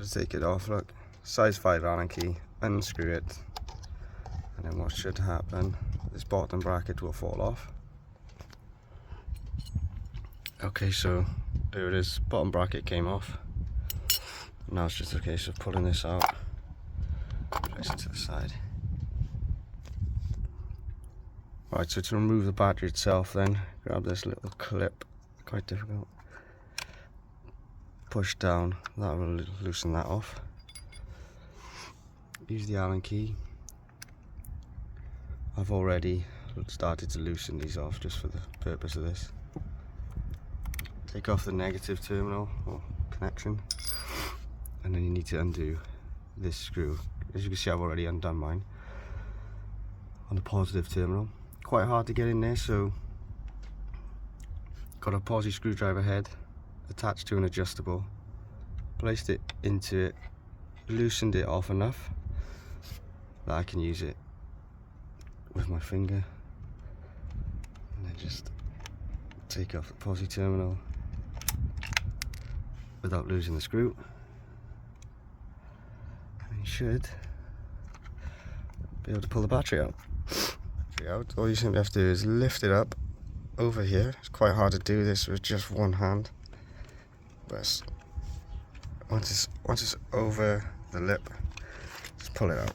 Just take it off, look. Size 5 Allen key, unscrew it, and then what should happen, this bottom bracket will fall off. Okay, so there it is, bottom bracket came off. Now it's just a case of pulling this out, place it to the side. Right, so to remove the battery itself then, grab this little clip, quite difficult. Push down, that will loosen that off. Use the Allen key. I've already started to loosen these off just for the purpose of this. Take off the negative terminal or connection, and then you need to undo this screw. As you can see, I've already undone mine on the positive terminal. Quite hard to get in there, so got a posi screwdriver head attached to an adjustable, placed it into it, loosened it off enough that I can use it with my finger, and then just take off the posi terminal without losing the screw, and you should be able to pull the battery out. All you simply have to do is lift it up over here. It's quite hard to do this with just one hand, but once it's over the lip, just pull it out.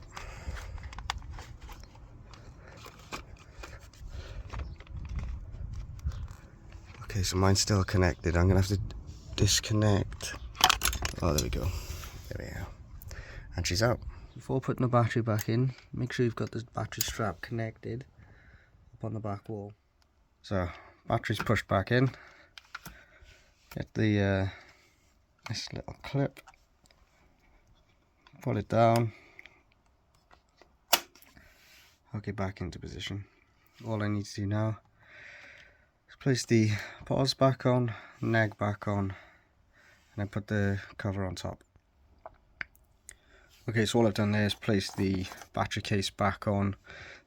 Okay, so mine's still connected. I'm gonna have to disconnect. Oh, there we go. There we go. And she's out. Before putting the battery back in, make sure you've got the battery strap connected up on the back wall. So, battery's pushed back in. Get the this little clip, pull it down, hook it back into position. All I need to do now is place the pause back on, neg back on, and then put the cover on top. Okay, so all I've done there is place the battery case back on.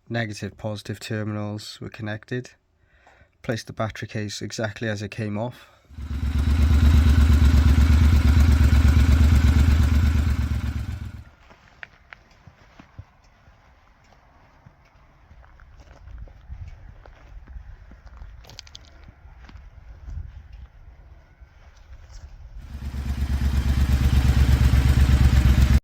Negative, positive terminals were connected. Place the battery case exactly as it came off.